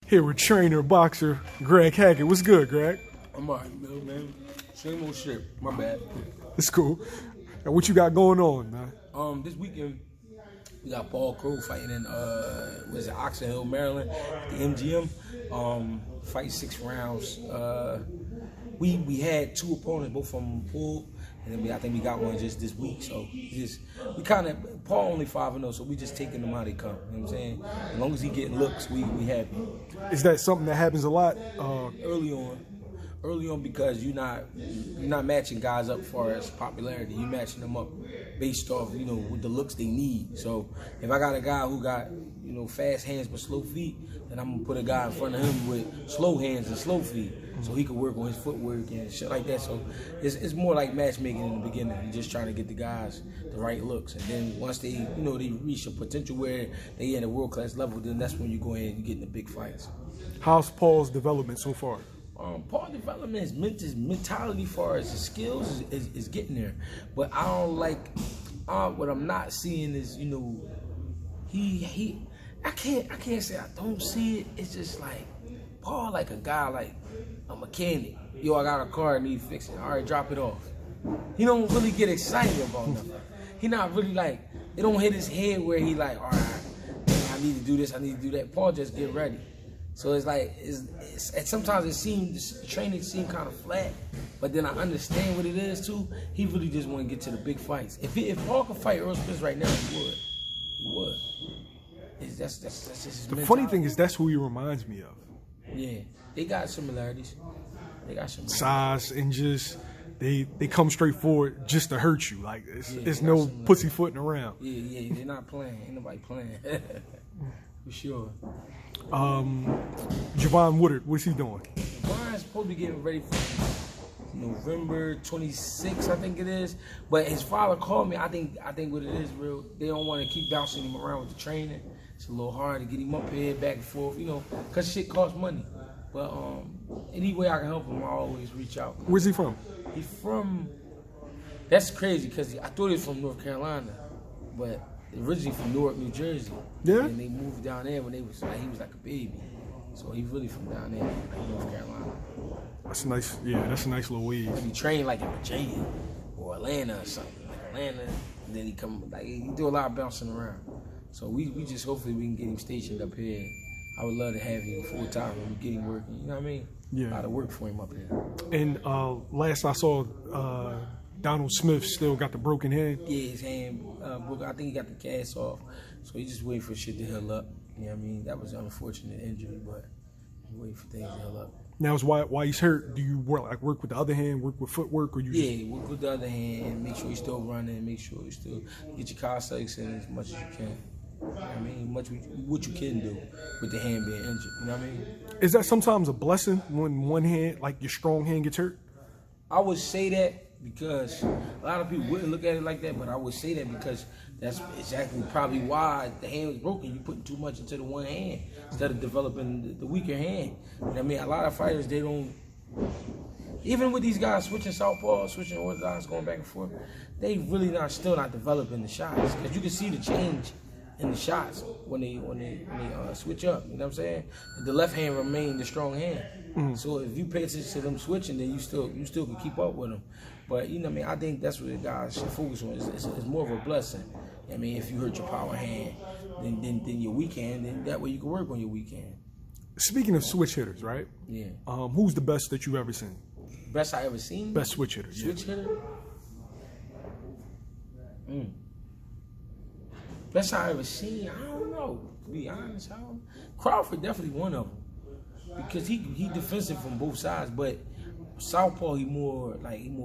Here with trainer, boxer, Greg Hackett. What's good, Greg? I'm alright, man. Same old shit. My bad. It's cool. And what you got going on, man? This weekend we got Paul Crow fighting in Oxon Hill, Maryland, at the MGM. Fight 6 rounds. We had 2 opponents, both from pulled, and then I think we got one just this week. So we kind of Paul only 5-0, so we just taking them how they come. You know what I'm saying? As long as he getting looks, we happy. Is that something that happens a lot? Early on, because you're not matching guys up as far as popularity. You're matching them up based off, with the looks they need. So if I got a guy who got, fast hands but slow feet, then I'm gonna put a guy in front of him with slow hands and slow feet, so he can work on his footwork and shit like that. So it's more like matchmaking in the beginning. You're just trying to get the guys the right looks, and then once they, they reach a potential where they at a world-class level, then that's when you go ahead and get in the big fights. How's Paul's development so far? Paul development his mentality as far as his skills is getting there, but I don't like what I'm not seeing is I can't say I don't see it. It's just like Paul, like a guy, like a mechanic. Yo, I got a car, I need fixing. All right, drop it off. He don't really get excited about nothing. He not really like, it don't hit his head where he like, all right, I need to do this, I need to do that. Paul just get ready. So it's like, sometimes the training seems kind of flat, but then I understand what it is too. He really just want to get to the big fights. If Paul could fight Earl Spence right now, he would. He would. That's just his The mentality. funny thing is that's who he reminds me of. Yeah, they got similarities. Size and just they come straight forward just to hurt you. Like it's no pussyfooting around. Yeah, they're not playing. Ain't nobody playing. For sure. Javon Woodard, what's he doing? Javon's supposed to be getting ready for November 26th, I think it is. But his father called me. I think what it is, real. They don't want to keep bouncing him around with the training. It's a little hard to get him up here, back and forth, because shit costs money. But any way I can help him, I always reach out. Where's he from? He's from. That's crazy because I thought he was from North Carolina, but originally from Newark, New Jersey. Yeah. And they moved down there when he was like a baby. So he's really from down there, like North Carolina. That's nice. Yeah, that's a nice little weed. He trained like in Virginia or Atlanta or something, like Atlanta. And then he do a lot of bouncing around. So we just hopefully we can get him stationed up here. I would love to have him full time when we get him working. You know what I mean? Yeah. A lot of work for him up here. And last I saw, Donald Smith still got the broken hand. Yeah, his hand broke. I think he got the cast off. So he's just waiting for shit to heal up. You know what I mean? That was an unfortunate injury, but he's waiting for things to heal up. Now, is why he's hurt? Do you work with the other hand, work with footwork, or you? Work with the other hand and make sure you're still running. Make sure you still get your calisthenics in as much as you can. You know what I mean, what you can do with the hand being injured. You know what I mean? Is that sometimes a blessing when one hand, like your strong hand, gets hurt? I would say that because a lot of people wouldn't look at it like that, but I would say that because that's exactly probably why the hand was broken. You're putting too much into the one hand instead of developing the weaker hand. You know what I mean? A lot of fighters, they don't, even with these guys switching southpaw, switching orthodox, going back and forth, they really still not developing the shots. Because you can see the change in the shots when they switch up. You know what I'm saying? The left hand remained the strong hand. Mm-hmm. So if you pay attention to them switching, then you still can keep up with them. But you know what I mean? I think that's what the guys should focus on. It's more of a blessing. I mean, if you hurt your power hand, then your weak hand, then that way you can work on your weak hand. Speaking of switch hitters, right? Yeah. Who's the best that you've ever seen? Best I ever seen? Best switch hitter. Switch hitter? Best I ever seen? I don't know. To be honest, Crawford definitely one of them because he defensive from both sides, but southpaw he more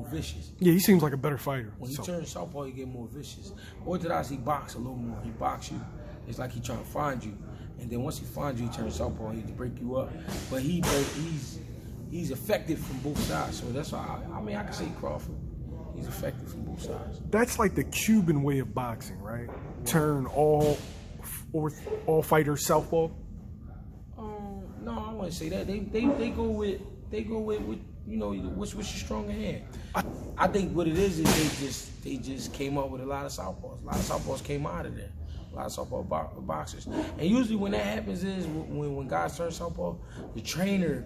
vicious. Yeah, he seems like a better fighter. When he turns southpaw, he get more vicious. Orthodox, he box a little more. He box you. It's like he trying to find you, and then once he finds you, he turns southpaw. He break you up, but he's effective from both sides. So that's why I can say Crawford. He's effective from both sides. That's like the Cuban way of boxing, right? Turn all fighters southpaw. No, I wouldn't say that. They go with what's your stronger hand. I think what it is they just came up with a lot of southpaws. A lot of southpaws came out of there. A lot of southpaw boxers. And usually when that happens is when guys turn southpaw, the trainer,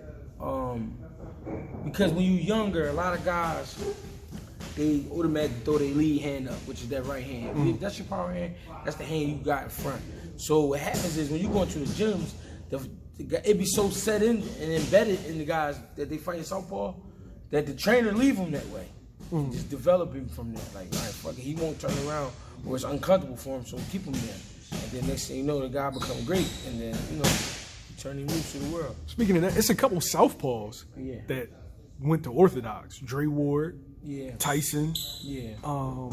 because when you're younger, a lot of guys, they automatically throw their lead hand up, which is that right hand. If that's your power hand, that's the hand you got in front. So what happens is when you go into the gyms, it be so set in and embedded in the guys that they fight in southpaw that the trainer leave them that way. Just develop him from there. Like, all right, fuck it, he won't turn around or it's uncomfortable for him, so keep him there. And then next thing you know, the guy become great, and then, you know, turn him loose to the world. Speaking of that, it's a couple southpaws that went to orthodox. Dre Ward, Tyson, Cotto.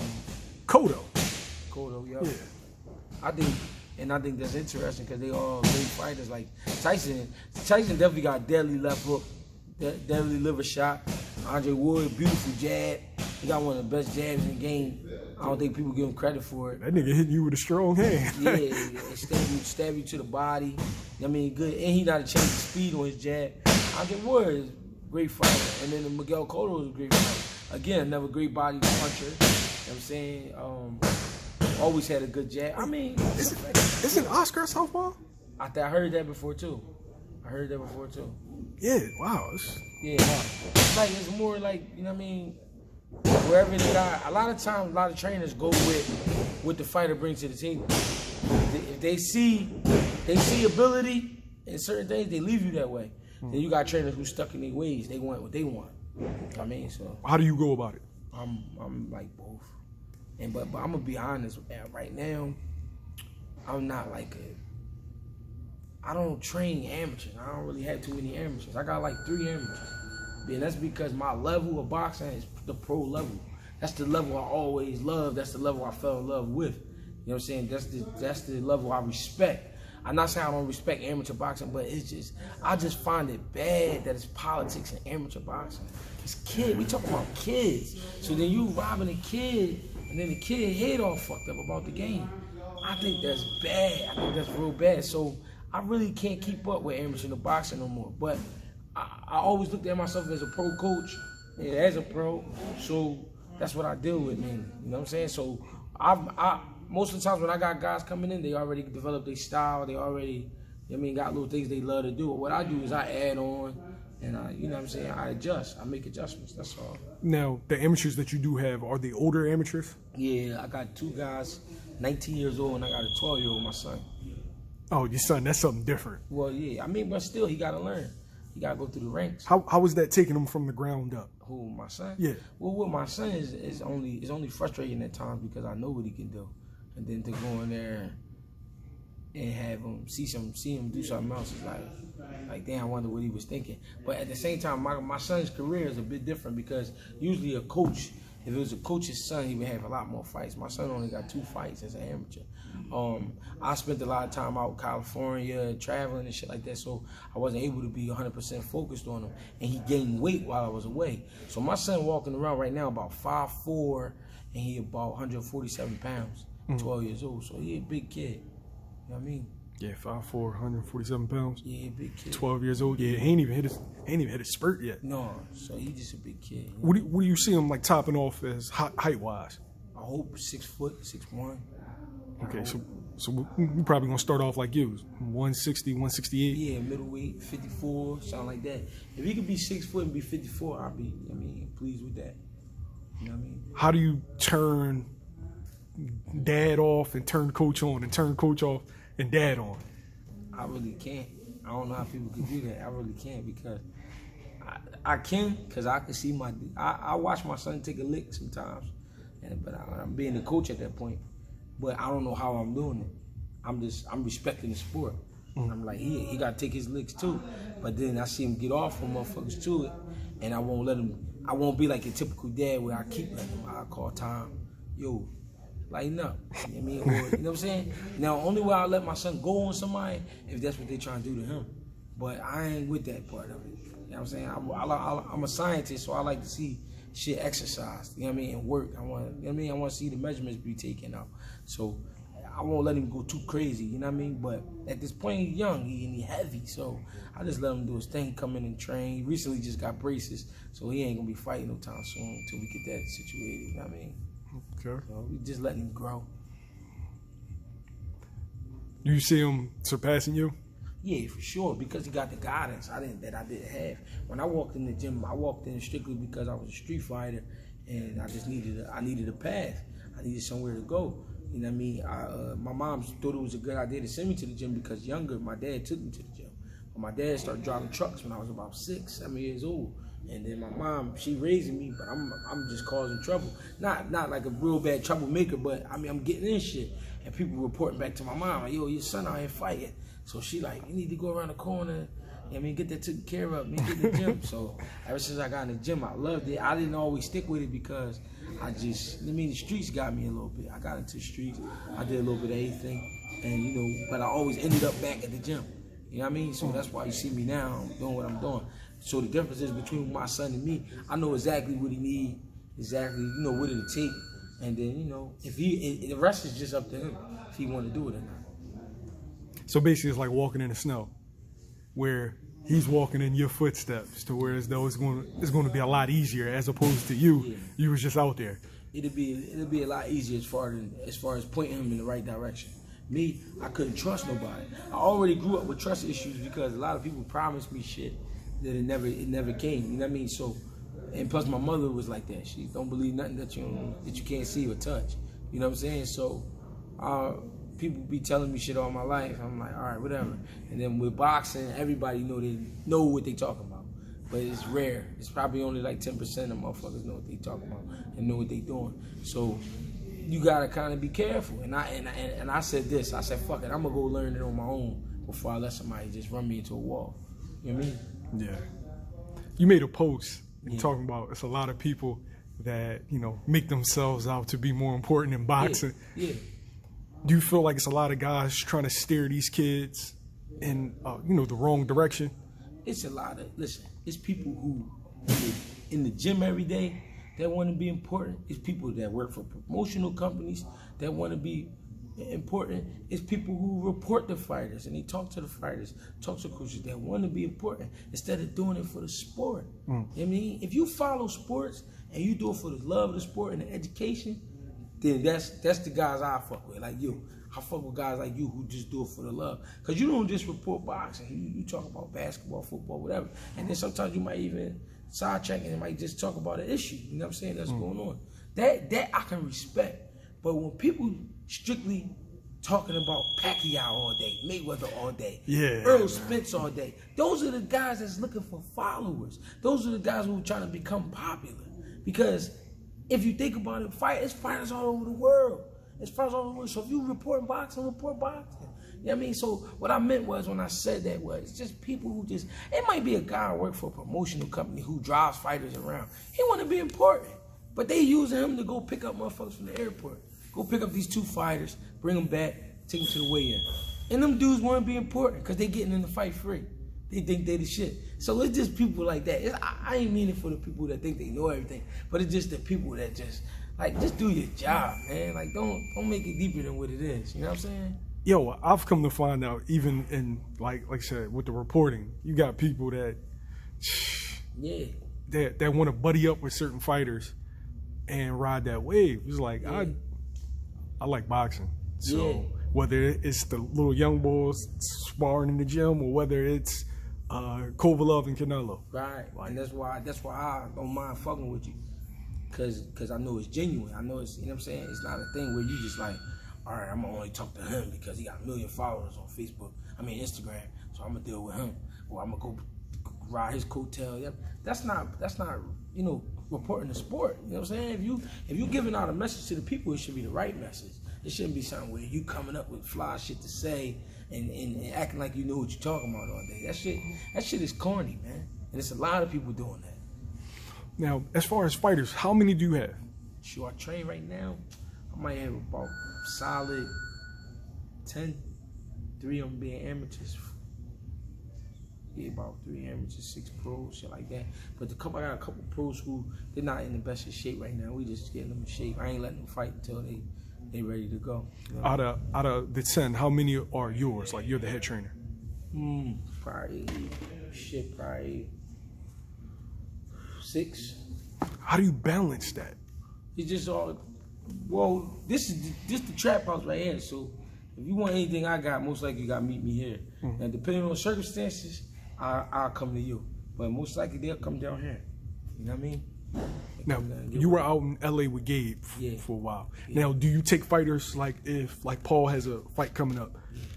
Cotto, yeah. I think that's interesting because they all great fighters. Like Tyson definitely got deadly left hook, deadly liver shot. Andre Ward, beautiful jab. He got one of the best jabs in the game. I don't think people give him credit for it. That nigga hit you with a strong hand. Stab you to the body. I mean, good. And he got to change the speed on his jab. Andre Ward is a great fighter. And then Miguel Cotto is a great fighter. Again, another great body puncher. You know what I'm saying? Always had a good jab. I mean, isn't Oscar southpaw? I heard that before too. Yeah, wow. It's more like, you know what I mean, wherever they got, a lot of times, a lot of trainers go with what the fighter brings to the table. If they see ability in certain things, they leave you that way. Then you got trainers who stuck in their ways. They want what they want. I mean, so. How do you go about it? I'm like both. But I'm gonna be honest, right now, I'm not like I don't train amateurs. I don't really have too many amateurs. I got like 3 amateurs. And that's because my level of boxing is the pro level. That's the level I always loved. That's the level I fell in love with. You know what I'm saying? That's the level I respect. I'm not saying I don't respect amateur boxing, but I just find it bad that it's politics in amateur boxing. It's we talking about kids. So then you robbing a kid, and then the kid head all fucked up about the game. I think that's bad. I think that's real bad. So I really can't keep up with amateur boxing no more. But I always looked at myself as a pro coach, as a pro. So that's what I deal with, man. You know what I'm saying? So I most of the times when I got guys coming in, they already developed their style. They already, got little things they love to do. What I do is I add on, and you know what I'm saying, I adjust. I make adjustments. That's all. Now, the amateurs that you do have, are they older amateurs? Yeah, I got 2 guys, 19 years old, and I got a 12-year-old, my son. Oh, your son, that's something different. Well, yeah. I mean, but still, he got to learn. He got to go through the ranks. How was that taking him from the ground up? Who, my son? Yeah. Well, with my son is only frustrating at times because I know what he can do. And then to go in there and have him see him do something else is like damn, I wonder what he was thinking. But at the same time, my son's career is a bit different because usually a coach, if it was a coach's son, he would have a lot more fights. My son only got 2 fights as an amateur. I spent a lot of time out in California traveling and shit like that, so I wasn't able to be 100% focused on him. And he gained weight while I was away. So my son walking around right now about 5'4", and he about 147 pounds, 12 years old. So he a big kid. You know what I mean? Yeah, 5'4", 147 pounds. Yeah, big kid. 12 years old. Yeah, he ain't even hit his spurt yet. No, so he just a big kid. What do you see him like topping off as height wise? I hope 6 foot, 6'1". Okay, so we probably gonna start off like you, 160, 168. Yeah, middleweight, 54, something like that. If he could be 6 foot and be 54, I'd be, pleased with that. You know what I mean? How do you turn dad off and turn coach on, and turn coach off and dad on? I really can't. I don't know how people can do that. I really can't because I can, because I can see I watch my son take a lick sometimes, but I'm being a coach at that point. But I don't know how I'm doing it. I'm respecting the sport. I'm like, he got to take his licks too. But then I see him get off from motherfuckers to it, and I won't let him. I won't be like a typical dad where I keep letting him. I call time, yo, lighten up. You know what I mean? Or, you know what I'm saying? Now, only way I'll let my son go on somebody if that's what they trying to do to him. But I ain't with that part of it. You know what I'm saying? I'm a scientist, so I like to see shit exercised, you know what I mean, and work. I want to see the measurements be taken out. So I won't let him go too crazy, you know what I mean? But at this point, he's young and he's heavy, so I just let him do his thing, come in and train. He recently just got braces, so he ain't gonna be fighting no time soon until we get that situated, you know what I mean? Okay. So we just letting him grow. Do you see him surpassing you? Yeah, for sure, because he got the guidance I didn't have. When I walked in the gym, I walked in strictly because I was a street fighter, and I just needed a path. I needed somewhere to go. You know what I mean? My mom thought it was a good idea to send me to the gym because younger, my dad took me to the gym. But my dad started driving trucks when I was about 6, 7 years old. And then my mom, she raising me, but I'm just causing trouble. Not like a real bad troublemaker, but I mean, I'm getting in shit. And people reporting back to my mom, like, yo, your son out here fighting. So she like, you need to go around the corner, I mean, get that taken care of, get to the gym. So ever since I got in the gym, I loved it. I didn't always stick with it because the streets got me a little bit. I got into the streets, I did a little bit of everything, and but I always ended up back at the gym. You know what I mean? So that's why you see me now doing what I'm doing. So the difference is between my son and me, I know exactly what he needs, exactly, what it'll take. And then, if the rest is just up to him, if he want to do it or not. So basically it's like walking in the snow, where he's walking in your footsteps to where as though it's going to be a lot easier as opposed to you. Yeah. You was just out there. It'll be a lot easier as far as pointing him in the right direction. Me, I couldn't trust nobody. I already grew up with trust issues because a lot of people promised me shit that it never came. You know what I mean? So, and plus my mother was like that. She don't believe nothing that you can't see or touch. You know what I'm saying? So, people be telling me shit all my life. I'm like, all right, whatever. And then with boxing, everybody know what they talking about. But it's rare. It's probably only like 10% of motherfuckers know what they talking about and know what they doing. So you gotta kind of be careful. And I said this. I said, fuck it. I'm gonna go learn it on my own before I let somebody just run me into a wall. You know what I mean? Yeah. You made a post talking about it's a lot of people that make themselves out to be more important than boxing. Yeah. Do you feel like it's a lot of guys trying to steer these kids in the wrong direction? It's a lot of it's people who in the gym every day that want to be important. It's people that work for promotional companies that want to be important. It's people who report the fighters and they talk to the fighters, talk to coaches that want to be important instead of doing it for the sport. You know what I mean? If you follow sports and you do it for the love of the sport and the education, then that's the guys I fuck with. Like you, I fuck with guys like you who just do it for the love. Because you don't just report boxing. You talk about basketball, football, whatever. And then sometimes you might even sidetrack and might just talk about an issue. You know what I'm saying? That's going on. That I can respect. But when people strictly talking about Pacquiao all day, Mayweather all day, Earl Spence all day, those are the guys that's looking for followers. Those are the guys who are trying to become popular. Because if you think about it, it's fighters all over the world. It's fighters all over the world. So if you report boxing, report boxing. You know what I mean? So what I meant was when I said that was just people who it might be a guy who work for a promotional company who drives fighters around. He want to be important. But they using him to go pick up motherfuckers from the airport. Go pick up these 2 fighters, bring them back, take them to the weigh-in. And them dudes want to be important because they getting in the fight free. They think they the shit. So it's just people like that. I ain't mean it for the people that think they know everything, but it's just the people that just do your job, man. Like don't make it deeper than what it is. You know what I'm saying? Yo, I've come to find out even in like I said with the reporting, you got people that that want to buddy up with certain fighters and ride that wave. It's like I like boxing, so whether it's the little young boys sparring in the gym or whether it's Kovalov and Canelo. Right, and that's why I don't mind fucking with you, cause I know it's genuine. I know it's, you know what I'm saying. It's not a thing where you just like, all right, I'm gonna only talk to him because he got 1 million followers on Facebook. Instagram, so I'm gonna deal with him, or I'm gonna go ride his coattail. Yeah, that's not reporting the sport. You know what I'm saying? If you giving out a message to the people, it should be the right message. It shouldn't be something where you coming up with fly shit to say and acting like you know what you're talking about all day. That shit is corny, man. And it's a lot of people doing that. Now, as far as fighters, how many do you have? Sure, I train right now. I might have about solid 10. 3 of them being amateurs. Yeah, about 3 amateurs, 6 pros, shit like that. But I got a couple pros who they're not in the best of shape right now. We just getting them in shape. I ain't letting them fight until they ready to go. You know? Out of the 10, how many are yours? Like you're the head trainer? Probably 6. How do you balance that? It's just all. Well, this is the trap house right here. So if you want anything I got, most likely you got to meet me here. And depending on the circumstances, I'll come to you. But most likely they'll come down here. You know what I mean? Now, you were out in LA with Gabe for a while. Now, do you take fighters, like if like Paul has a fight coming up,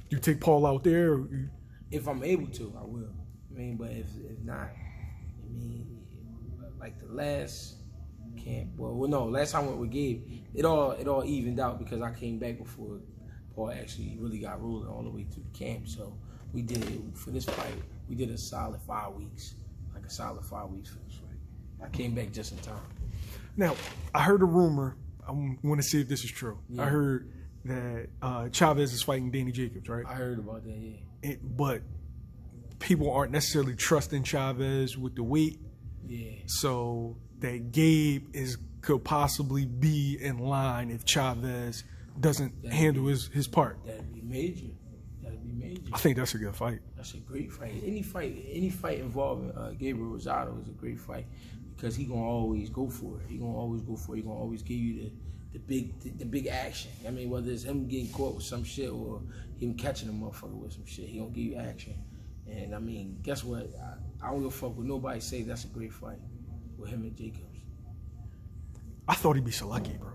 do you take Paul out there? Or if I'm able to, I will. I mean, but if not, I mean, like the last camp, last time I went with Gabe, it all evened out because I came back before Paul actually really got rolling all the way through the camp. So we did it for this fight. We did a solid 5 weeks, for this fight. I came back just in time. Now, I heard a rumor. I want to see if this is true. Yeah. I heard that Chavez is fighting Danny Jacobs, right? I heard about that, yeah. But people aren't necessarily trusting Chavez with the weight. Yeah. So that Gabe could possibly be in line if Chavez doesn't handle his part. That'd be major. I think that's a good fight. That's a great fight. Any fight involving Gabriel Rosado is a great fight because he gonna always go for it. He gonna always give you the big action. I mean, whether it's him getting caught with some shit or him catching a motherfucker with some shit, he gonna give you action. And I mean, guess what? I don't give a fuck what nobody say. That's a great fight with him and Jacobs. I thought he'd be so lucky, bro.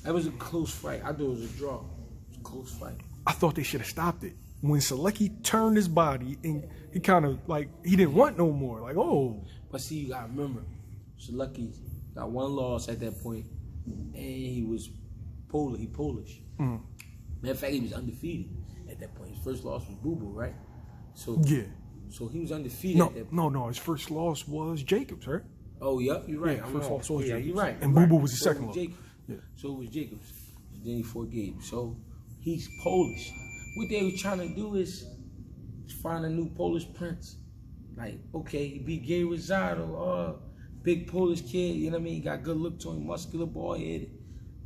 That was a close fight. I thought it was a draw. It was a close fight. I thought they should have stopped it. When Selecki turned his body and he kind of he didn't want no more. Like, oh. But see, you got to remember, Selecki got 1 loss at that point, and he was Polish. He Polish. Matter of fact, he was undefeated at that point. His first loss was Boo Boo, right? So yeah. So he was undefeated at that point. No. His first loss was Jacobs, right? Oh, yep, you're right. Yeah, first loss was Jacobs. You're right. And Boo Boo was the second loss. Yeah. So it was Jacobs. Then he fought Gabe. So he's Polish. What they were trying to do is find a new Polish prince. Like, okay, he beat Gay Rosado, big Polish kid, you know what I mean? He got good look to him, muscular, bald headed. You know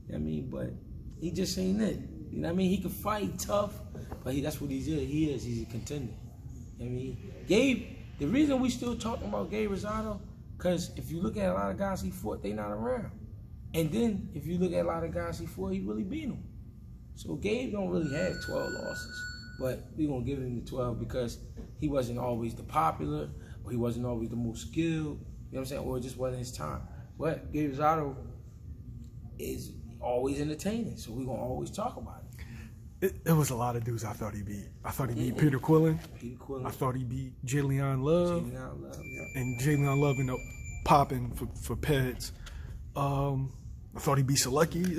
what I mean? But he just ain't it. You know what I mean? He can fight tough, but that's what he's He's a contender. You know what I mean? Gabe, the reason we still talking about Gay Rosado, because if you look at a lot of guys he fought, they not around. And then if you look at a lot of guys he fought, he really beat them. So Gabe don't really have 12 losses, but we gonna give him the 12 because he wasn't always the popular, or he wasn't always the most skilled, you know what I'm saying, or it just wasn't his time. But Gabe Rosado is always entertaining, so we gonna always talk about it. It was a lot of dudes I thought he beat. I thought he beat Peter Quillen. I thought he beat Jalen Love. And Jalen Love ended up popping for Peds. I thought he beat Selecki.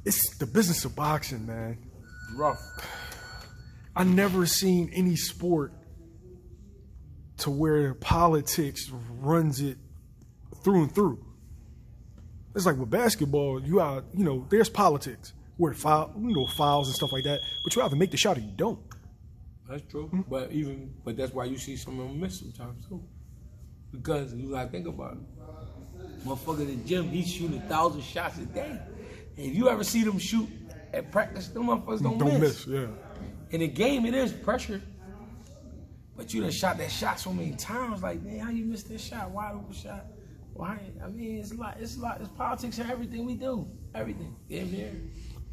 It's the business of boxing, man. Rough. I never seen any sport to where politics runs it through and through. It's like with basketball, there's politics where fouls and stuff like that, but you have to make the shot or you don't. That's true. But that's why you see some of them miss sometimes too. Because you gotta think about it. Motherfucker in the gym, he's shooting 1,000 shots a day. And if you ever see them shoot at practice, them motherfuckers don't miss. Yeah. In the game, it is pressure. But you done shot that shot so many times, like, man, how you missed that shot? Wide open shot. Why? I mean, it's a lot. It's politics in everything we do. Everything. Damn near.